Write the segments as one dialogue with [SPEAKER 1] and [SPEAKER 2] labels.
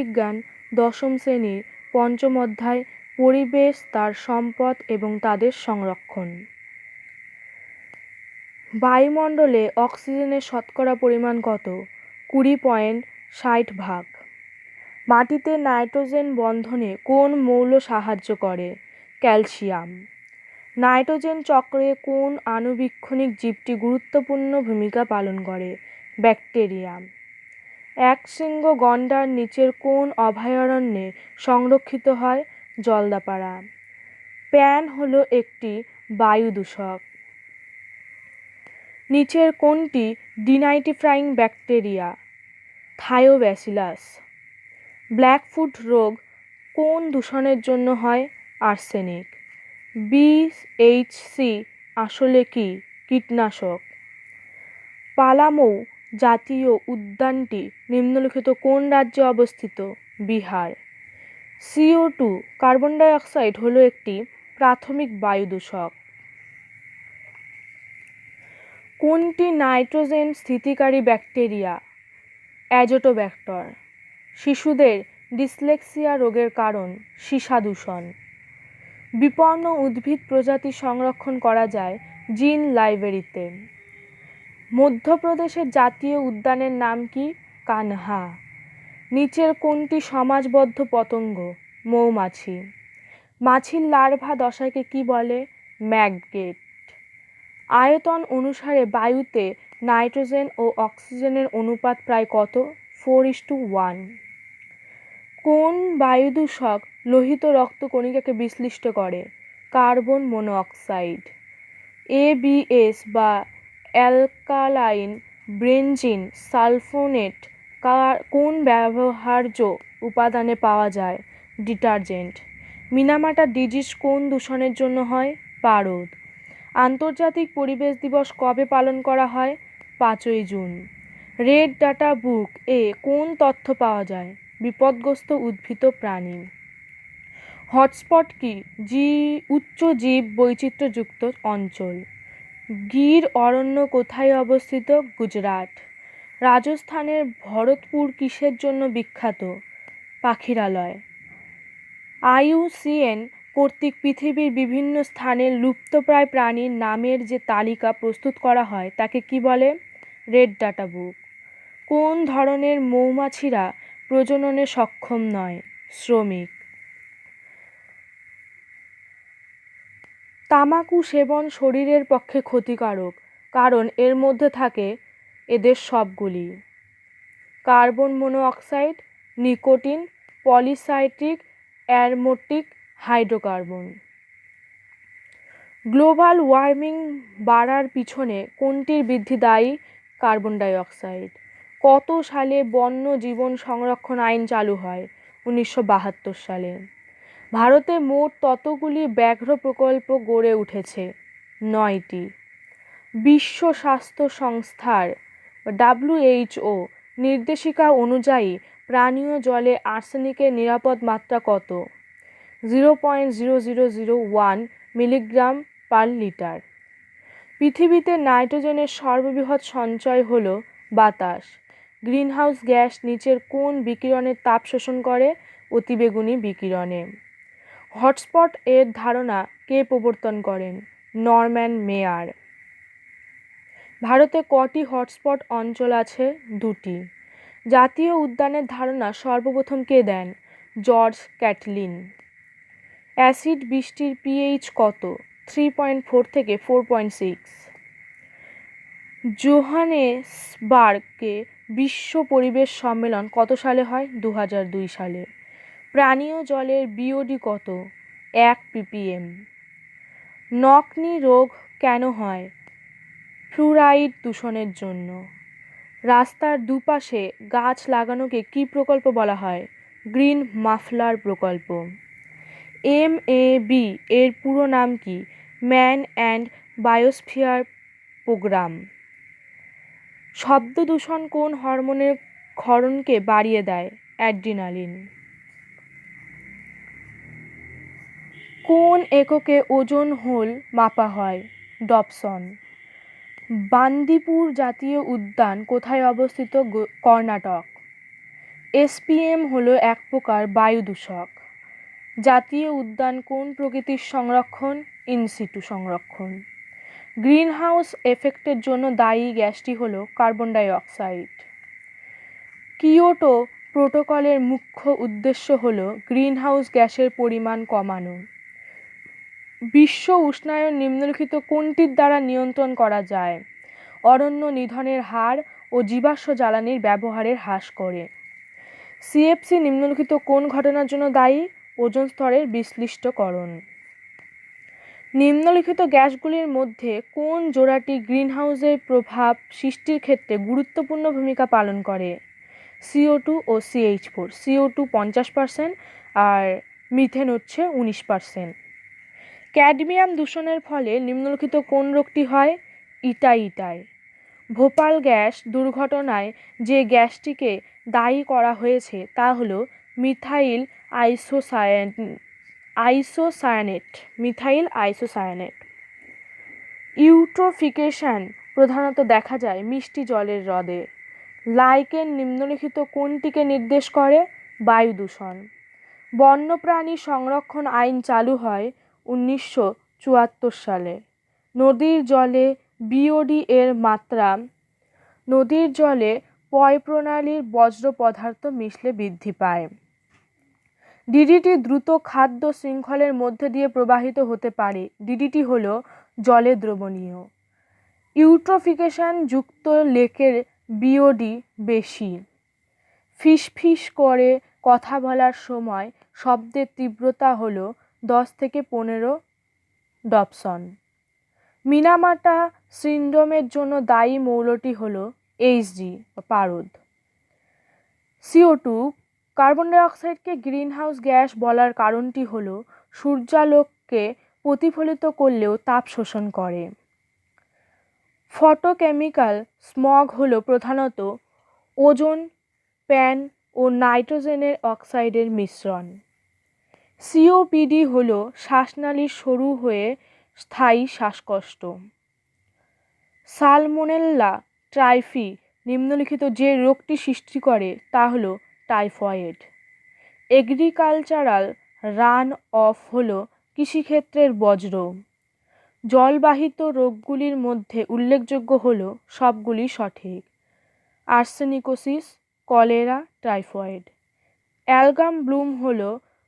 [SPEAKER 1] বিজ্ঞান ১০ম শ্রেণীর ৫ম অধ্যায় পরিবেশ, তার সম্পদ এবং তাদের সংরক্ষণ। বায়ুমণ্ডলে অক্সিজেনের শতকরা পরিমাণ কত? ২০.৬০ ভাগ। মাটিতে নাইট্রোজেন বন্ধনে কোন মৌল সাহায্য করে? ক্যালসিয়াম। নাইট্রোজেন চক্রে কোন আণুবীক্ষণিক জীবটি গুরুত্বপূর্ণ ভূমিকা পালন করে? ব্যাকটেরিয়া। একশৃঙ্গ গণ্ডার নিচের কোন অভয়ারণ্যে সংরক্ষিত হয়? জলদাপাড়া। প্যান হলো একটি বায়ু দূষক। নিচের কোনটি ডিনাইট্রিফাইং ব্যাকটেরিয়া? থায়োব্যাসিলাস। ব্ল্যাকফুট রোগ কোন দূষণের জন্য হয়? আর্সেনিক। বিএইচসি আসলে কি? কীটনাশক। পালামৌ জাতীয় উদ্যানটি নিম্নলিখিত কোন রাজ্যে অবস্থিত? বিহার। CO2 কার্বন ডাই অক্সাইড হলো একটি প্রাথমিক বায়ু দূষক। কোনটি নাইট্রোজেন স্থিতিকারী ব্যাকটেরিয়া? অ্যাজোটোব্যাক্টর। শিশুদের ডিসলেক্সিয়া রোগের কারণ সীসা দূষণ। বিপন্ন উদ্ভিদ প্রজাতি সংরক্ষণ করা যায় জিন লাইব্রেরিতে। মধ্যপ্রদেশের জাতীয় উদ্যানের নাম কি? কানহা। নিচের কোনটি সমাজবদ্ধ পতঙ্গ? মৌমাছি। মাছির লার্ভা দশাকে কি বলে? ম্যাগগেট। আয়তন অনুসারে বায়ুতে নাইট্রোজেন ও অক্সিজেনের অনুপাত প্রায় কত? 4:1। কোন বায়ুদূষক লোহিত রক্তকণিকাকে বিশ্লিষ্ট করে? Carbon monoxide. ABS বা অ্যালকালাইন বেনজিন সালফোনেট কোন ব্যবহার্য উপাদানে পাওয়া যায়? ডিটারজেন্ট। মিনামাটা ডিজিজ কোন দূষণের জন্য হয়? পারদ। আন্তর্জাতিক পরিবেশ দিবস কবে পালন করা হয়? 5ই জুন। রেড ডাটা বুক এ কোন তথ্য পাওয়া যায়? বিপদগ্রস্ত উদ্ভিদ প্রাণী। হটস্পট কি? উচ্চ জীব বৈচিত্র্যযুক্ত অঞ্চল। গির অরণ্য কোথায় অবস্থিত? গুজরাট। রাজস্থানের ভরতপুর কিসের জন্য বিখ্যাত? পাখিরালয়। IUCN কর্তৃক পৃথিবীর বিভিন্ন স্থানের লুপ্তপ্রায় প্রাণীর নামের যে তালিকা প্রস্তুত করা হয় তাকে কি বলে? Red data book. কোন ধরনের মৌমাছিরা প্রজননে সক্ষম নয়? শ্রমিক। তামাকু সেবন শরীরের পক্ষে ক্ষতিকারক কারণ এর মধ্যে থাকে এদের সবগুলি: carbon monoxide, nicotine, polycyclic aromatic hydrocarbon. Global warming বাড়ার পিছনে কোনটির বৃদ্ধি দায়ী? কার্বন ডাই অক্সাইড। কত সালে বন্য জীবন সংরক্ষণ আইন চালু হয়? 1972 সালে। ভারতে মোট কতগুলি ব্যাঘ্র প্রকল্প গড়ে উঠেছে? 9টি। বিশ্ব স্বাস্থ্য সংস্থার WHO নির্দেশিকা অনুযায়ী পানীয় জলে আর্সেনিকের নিরাপদ মাত্রা কত? 0.0001 মিলিগ্রাম পার লিটার। পৃথিবীতে নাইট্রোজেনের সর্ববৃহৎ সঞ্চয় হল বাতাস। গ্রিনহাউস গ্যাস নিচের কোন বিকিরণের তাপ শোষণ করে? অতিবেগুনি বিকিরণে। হটস্পট এর ধারণা কে প্রবর্তন করেন? নরম্যান মেয়ার। ভারতে কটি হটস্পট অঞ্চল আছে? 2টি। জাতীয় উদ্যানের ধারণা সর্বপ্রথম কে দেন? George Catlin. অ্যাসিড বৃষ্টির pH কত? 3.4 থেকে 4.6। জোহানেসবার্গে বিশ্ব পরিবেশ সম্মেলন কত সালে হয়? 2002 সালে। পানীয় জলের BOD কত? 1 ppm। নকনি রোগ কেন হয়? ফ্লুরাইড দূষণের জন্য। রাস্তার দুপাশে গাছ লাগানোকে কি প্রকল্প বলা হয়? গ্রিন মাফলার প্রকল্প। MAB এর পুরো নাম কি? Man and biosphere programme. শব্দ দূষণ কোন হরমোনের ক্ষরণকে বাড়িয়ে দেয়? অ্যাড্রিনালিন। কোন এককে ওজন হোল মাপা হয়? ডবসন। বান্দিপুর জাতীয় উদ্যান কোথায় অবস্থিত? কর্ণাটক। এসপিএম হলো এক প্রকার বায়ু দূষক। জাতীয় উদ্যান কোন প্রকৃতির সংরক্ষণ? ইনসিটু সংরক্ষণ। গ্রিনহাউস এফেক্টের জন্য দায়ী গ্যাসটি হলো কার্বন ডাই অক্সাইড। কিয়োটো প্রোটোকলের মুখ্য উদ্দেশ্য হল গ্রিনহাউস গ্যাসের পরিমাণ কমানো। বিশ্ব উষ্ণায়ন নিম্নলিখিত কোনটির দ্বারা নিয়ন্ত্রণ করা যায়? অরণ্য নিধনের হার ও জীবাশ্ম জ্বালানির ব্যবহারের হ্রাস করে। সিএফসি নিম্নলিখিত কোন ঘটনার জন্য দায়ী? ওজোন স্তরের বিশ্লিষ্টকরণ। নিম্নলিখিত গ্যাসগুলির মধ্যে কোন জোড়াটি গ্রিনহাউসের প্রভাব সৃষ্টির ক্ষেত্রে গুরুত্বপূর্ণ ভূমিকা পালন করে? CO2 ও CH4। CO2 50% আর মিথেন হচ্ছে 19%। ক্যাডমিয়াম দূষণের ফলে নিম্নলিখিত কোন রোগটি হয়? ইটাই। ভোপাল গ্যাস দুর্ঘটনায় যে গ্যাসটিকে দায়ী করা হয়েছে তা হল মিথাইল আইসোসায়ানেট। ইউট্রোফিকেশন প্রধানত দেখা যায় মিষ্টি জলের হ্রদে। লাইকেন নিম্নলিখিত কোনটিকে নির্দেশ করে? বায়ু দূষণ। বন্যপ্রাণী সংরক্ষণ আইন চালু হয় 1974 সালে। নদীর জলে বিওডি এর মাত্রা নদীর জলে পয়ঃপ্রণালীর বজ্র পদার্থ মিশলে বৃদ্ধি পায়। ডিডিটি দ্রুত খাদ্য শৃঙ্খলের মধ্যে দিয়ে প্রবাহিত হতে পারে। ডিডিটি হল জলে দ্রবণীয়। ইউট্রোফিকেশন যুক্ত লেকের বিওডি বেশি। ফিসফিস করে কথা বলার সময় শব্দের তীব্রতা হল 10 থেকে 15 ডবসন। মিনামাটা সিন্ড্রোমের জন্য দায়ী মৌলটি হল Hg পারদ। CO2 carbon die অক্সাইডকে greenhouse gas বলার কারণটি হল সূর্যালোককে প্রতিফলিত করলেও তাপ শোষণ করে। ফটোকেমিক্যাল স্মগ হল প্রধানত ওজোন, প্যান ও নাইট্রোজেনের অক্সাইডের মিশ্রণ। COPD হল শ্বাসনালীর সরু হয়ে স্থায়ী শ্বাসকষ্ট। সালমোনেল্লা টাইফি নিম্নলিখিত যে রোগটি সৃষ্টি করে তা হল টাইফয়েড। এগ্রিকালচারাল রান অফ হল কৃষিক্ষেত্রের বজ্র। জলবাহিত রোগগুলির মধ্যে উল্লেখযোগ্য হল সবগুলি সঠিক: আর্সেনিকোসিস, কলেরা, টাইফয়েড। অ্যালগাম ব্লুম হল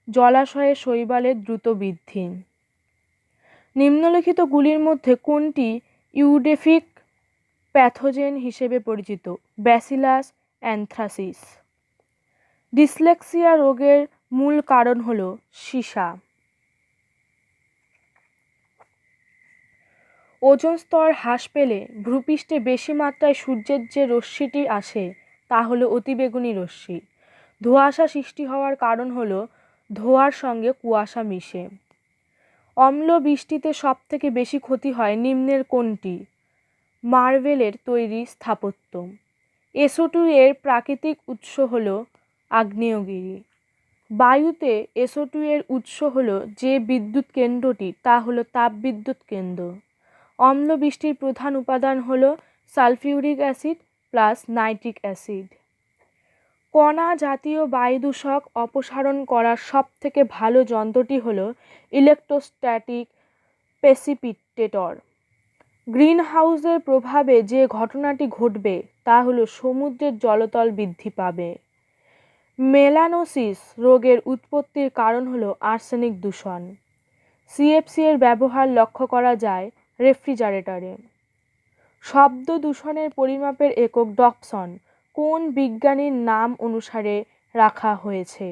[SPEAKER 1] জলাশয়ে শৈবালের দ্রুত বৃদ্ধি। নিম্নলিখিতগুলির মধ্যে কোনটি ইউডেফিক প্যাথোজেন হিসেবে পরিচিত? ব্যাসিলাস অ্যানথ্রাসিস। ডিসলেক্সিয়া রোগের মূল কারণ হল সীসা। ওজোন স্তর হ্রাস পেলে ভূপৃষ্ঠে বেশি মাত্রায় সূর্যের যে রশ্মিটি আসে তা হল অতিবেগুনি রশ্মি। ধোঁয়াশা সৃষ্টি হওয়ার কারণ হল ধোঁয়ার সঙ্গে কুয়াশা মিশে। অম্ল বৃষ্টিতে সবথেকে বেশি ক্ষতি হয় নিম্নের কোনটি? মার্বেলের তৈরি স্থাপত্য। SO2 এর প্রাকৃতিক উৎস হল আগ্নেয়গিরি। বায়ুতে SO2 এর উৎস হল যে বিদ্যুৎ কেন্দ্রটি তা হল তাপবিদ্যুৎ কেন্দ্র। অম্ল বৃষ্টির প্রধান উপাদান হল sulphuric acid plus nitric acid. কণা জাতীয় বায়ুদূষক অপসারণ করার সবথেকে ভালো যন্ত্রটি হল ইলেকট্রোস্ট্যাটিক প্রেসিপিটেটর। গ্রিনহাউসের প্রভাবে যে ঘটনাটি ঘটবে তা হল সমুদ্রের জলতল বৃদ্ধি পাবে। মেলানোসিস রোগের উৎপত্তির কারণ হল আর্সেনিক দূষণ। CFC এর ব্যবহার লক্ষ্য করা যায় রেফ্রিজারেটরে। শব্দ দূষণের পরিমাপের একক ডবসন কোন বিজ্ঞানীর নাম অনুসারে রাখা হয়েছে?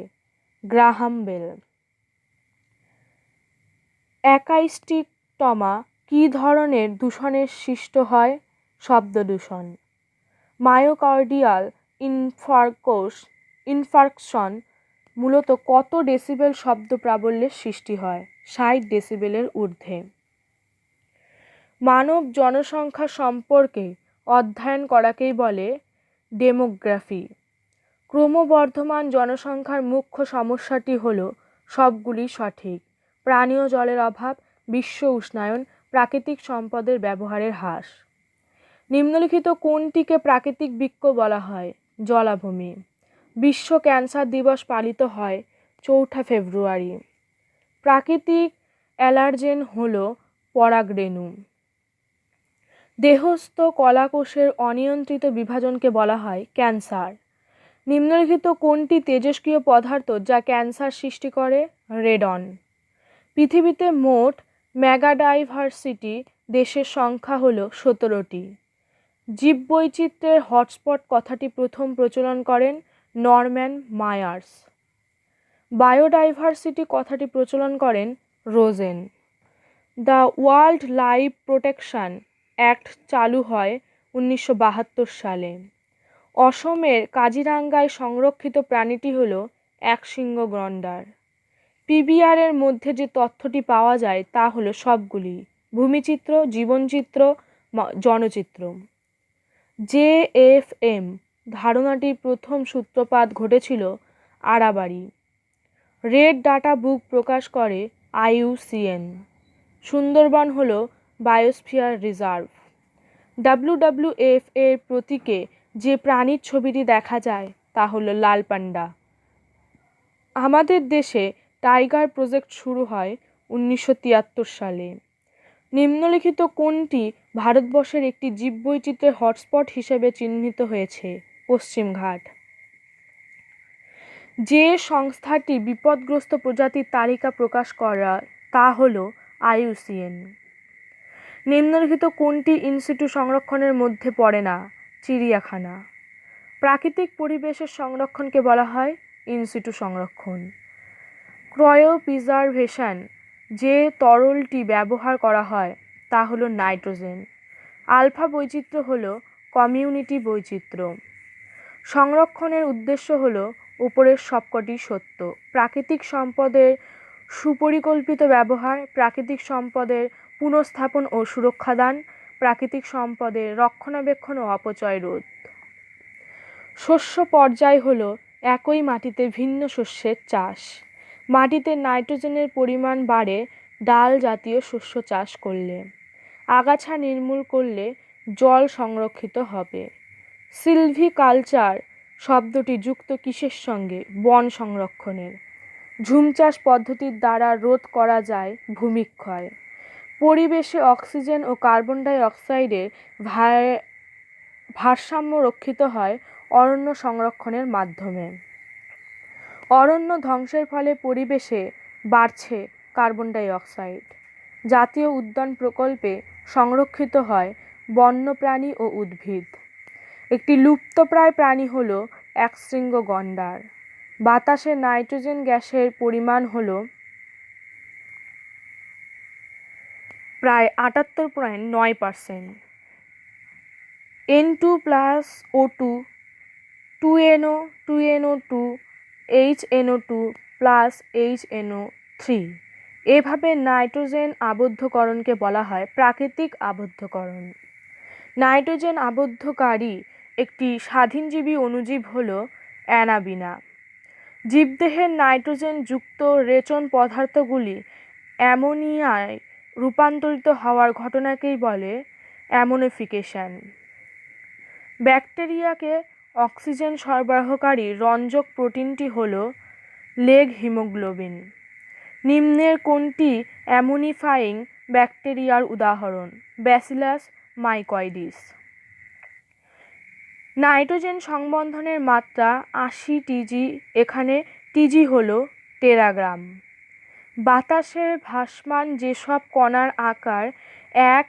[SPEAKER 1] Graham bell. অ্যাকাইস্টিকটমা কী ধরনের দূষণের সৃষ্ট হয়? শব্দ দূষণ। মায়োকার্ডিয়াল ইনফার্কশন মূলত কত ডেসিবেল শব্দ প্রাবল্যের সৃষ্টি হয়? 60 ডেসিবেলের ঊর্ধ্বে। মানব জনসংখ্যা সম্পর্কে অধ্যয়ন করাকেই বলে ডেমোগ্রাফি। ক্রমবর্ধমান জনসংখ্যার মুখ্য সমস্যাটি হল সবগুলি সঠিক: পানীয় জলের অভাব, বিশ্ব উষ্ণায়ন, প্রাকৃতিক সম্পদের ব্যবহারের হ্রাস। নিম্নলিখিত কোনটিকে প্রাকৃতিক বৃক্ষ বলা হয়? জলাভূমি। বিশ্ব ক্যান্সার দিবস পালিত হয় 4 ফেব্রুয়ারি। প্রাকৃতিক অ্যালার্জেন হল পরাগরেণু। দেহস্থ কলাকোষের অনিয়ন্ত্রিত বিভাজনকে বলা হয় ক্যান্সার। নিম্নলিখিত কোনটি তেজস্ক্রিয় পদার্থ যা ক্যান্সার সৃষ্টি করে? রেডন। পৃথিবীতে মোট মেগাডাইভার্সিটি দেশের সংখ্যা হল 17টি। জীববৈচিত্র্যের হটস্পট কথাটি প্রথম প্রচলন করেন নরম্যান মায়ার্স। বায়োডাইভার্সিটি কথাটি প্রচলন করেন Rosen. The world life protection act চালু হয় 1972 সালে। অসমের কাজিরাঙ্গায় সংরক্ষিত প্রাণীটি হল একশৃঙ্গ গন্ডার। পিবিআরের মধ্যে যে তথ্যটি পাওয়া যায় তা হল সবগুলি: ভূমিচিত্র, জীবনচিত্র, জনচিত্র। JFM ধারণাটির প্রথম সূত্রপাত ঘটেছিল আরাবারি। রেড ডাটা বুক প্রকাশ করে IUCN। সুন্দরবন হল বায়োস্ফিয়ার রিজার্ভ। WWF এর প্রতীকে যে প্রাণীর ছবিটি দেখা যায় তা হল লাল পান্ডা। আমাদের দেশে টাইগার প্রজেক্ট শুরু হয় 1973 সালে। নিম্নলিখিত কোনটি ভারতবর্ষের একটি জীববৈচিত্র্যের হটস্পট হিসেবে চিহ্নিত হয়েছে? পশ্চিমঘাট। যে সংস্থাটি বিপদগ্রস্ত প্রজাতির তালিকা প্রকাশ করা তা হল IUCN। নিম্নলিখিত কোনটি ইনসিটু সংরক্ষণের মধ্যে পড়ে না? চিড়িয়াখানা। প্রাকৃতিক পরিবেশের সংরক্ষণকে বলা হয় ইনসিটু সংরক্ষণ। ক্রায়োপ্রিজারভেশন যে তরলটি ব্যবহার করা হয় তা হল নাইট্রোজেন। আলফা বৈচিত্র্য হল কমিউনিটি বৈচিত্র্য। সংরক্ষণের উদ্দেশ্য হল উপরের সবকটি সত্য: প্রাকৃতিক সম্পদের সুপরিকল্পিত ব্যবহার, প্রাকৃতিক সম্পদের পুনঃস্থাপন ও সুরক্ষা দান, প্রাকৃতিক সম্পদের রক্ষণাবেক্ষণ ও অপচয় রোধ। শস্য পর্যায় হল একই মাটিতে ভিন্ন শস্যের চাষ। মাটিতে নাইট্রোজেনের পরিমাণ বাড়ে ডাল জাতীয় শস্য চাষ করলে। আগাছা নির্মূল করলে জল সংরক্ষিত হবে। সিলভিকালচার শব্দটি যুক্ত কিসের সঙ্গে? বন সংরক্ষণের। ঝুম চাষ পদ্ধতির দ্বারা রোধ করা যায় ভূমিক্ষয়। পরিবেশে অক্সিজেন ও কার্বন ডাই অক্সাইডের ভারসাম্য রক্ষিত হয় অরণ্য সংরক্ষণের মাধ্যমে। অরণ্য ধ্বংসের ফলে পরিবেশে বাড়ছে কার্বন ডাই অক্সাইড। জাতীয় উদ্যান প্রকল্পে সংরক্ষিত হয় বন্যপ্রাণী ও উদ্ভিদ। একটি লুপ্তপ্রায় প্রাণী হল একশৃঙ্গ গন্ডার। বাতাসে নাইট্রোজেন গ্যাসের পরিমাণ হল প্রায় 78.9%। N2+O2 2NO 2NO2 HNO2 HNO3। এভাবে নাইট্রোজেন আবদ্ধকরণকে বলা হয় প্রাকৃতিক আবদ্ধকরণ। নাইট্রোজেন আবদ্ধকারী একটি স্বাধীনজীবী অণুজীব হল অ্যানাবিনা। জীবদেহের নাইট্রোজেন যুক্ত রেচন পদার্থগুলি অ্যামোনিয়ায় রূপান্তরিত হওয়ার ঘটনাকেই বলে অ্যামোনিফিকেশন। ব্যাকটেরিয়াকে অক্সিজেন সরবরাহকারী রঞ্জক প্রোটিনটি হল লেগ হিমোগ্লোবিন। নিম্নের কোনটি অ্যামোনিফাইং ব্যাকটেরিয়ার উদাহরণ? Bacillus mycoides. নাইট্রোজেন সংবন্ধনের মাত্রা 80 টিজি। এখানে টিজি হল টেরাগ্রাম। বাতাসে ভাসমান যেসব কণার আকার 1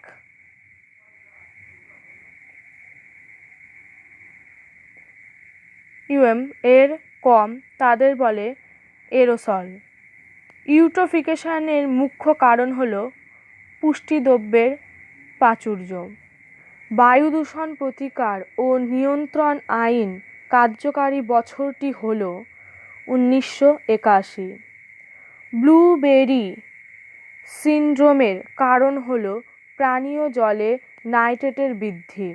[SPEAKER 1] এর কম তাদের বলে এরোসল। ইউট্রোফিকেশনের মুখ্য কারণ হল পুষ্টিদ্রব্যের প্রাচুর্য। বায়ু দূষণ প্রতিকার ও নিয়ন্ত্রণ আইন কার্যকারী বছরটি হল 1981। ব্লুবেরি সিন্ড্রোমের কারণ হল পানীয় জলে নাইট্রেটের বৃদ্ধি।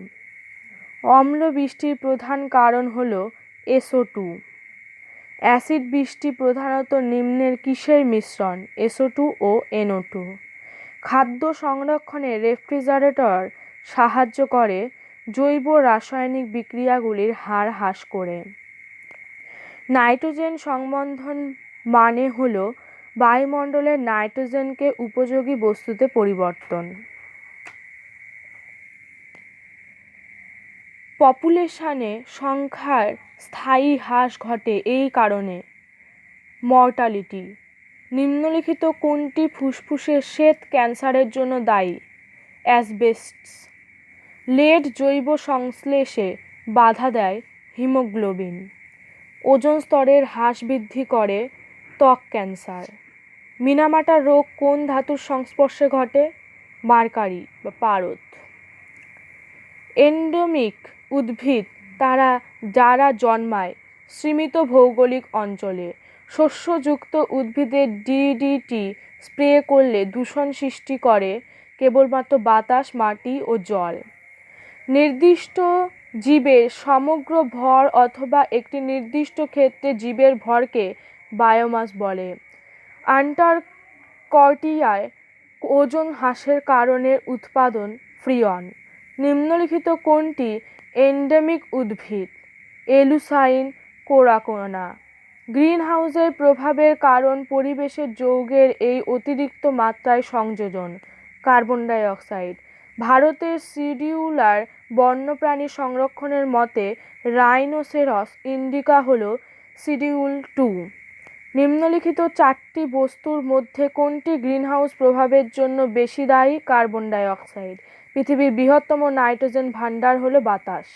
[SPEAKER 1] অম্ল বৃষ্টির প্রধান কারণ হল SO2। অ্যাসিড বৃষ্টি প্রধানত নিম্নের কিসের মিশ্রণ? SO2 ও NO2। খাদ্য সংরক্ষণে রেফ্রিজারেটর সাহায্য করে জৈব রাসায়নিক বিক্রিয়াগুলির হার হ্রাস করে। নাইট্রোজেন সংবন্ধন মানে হলো বায়ুমণ্ডলের নাইট্রোজেনকে উপযোগী বস্তুতে পরিবর্তন। পপুলেশনে সংখ্যার স্থায়ী হ্রাস ঘটে এই কারণে। মর্টালিটি। নিম্নলিখিত কোনটি ফুসফুসের শ্বেত ক্যান্সারের জন্য দায়ী? অ্যাসবেস্টস। লেড জৈব সংশ্লেষে বাধা দেয় হিমোগ্লোবিন। ওজোন স্তরের হ্রাস বৃদ্ধি করে ত্বক ক্যান্সার। মিনামাটা রোগ কোন ধাতুর সংস্পর্শে ঘটে? মার্কারি বা পারদ। এন্ডেমিক উদ্ভিদ যারা জন্মায় সীমিত ভৌগোলিক অঞ্চলে। শস্যযুক্ত উদ্ভিদের ডিডিটি স্প্রে করলে দূষণ সৃষ্টি করে কেবলমাত্র বাতাস, মাটি ও জল। নির্দিষ্ট জীবের সমগ্র ভর অথবা একটি নির্দিষ্ট ক্ষেত্রে জীবের ভরকে বায়োমাস বলে। অ্যান্টার্কটিকায় ওজোন হ্রাসের কারণে উৎপাদন ফ্রিয়ন। নিম্নলিখিত কোনটি এন্ডেমিক উদ্ভিদ? এলুসাইন কোরাকোনা। গ্রিনহাউসের প্রভাবের কারণ পরিবেশের যৌগের এই অতিরিক্ত মাত্রায় সংযোজন। কার্বন ডাই অক্সাইড। ভারতের শিডিউলার বন্যপ্রাণী সংরক্ষণের মতে রাইনোসেরস ইন্ডিকা হল শিডিউল 2। নিম্নলিখিত চারটি বস্তুর মধ্যে কোনটি গ্রিনহাউস প্রভাবের জন্য বেশি দায়ী? কার্বন ডাই অক্সাইড। পৃথিবীর বৃহত্তম নাইট্রোজেন ভাণ্ডার হলো বাতাস।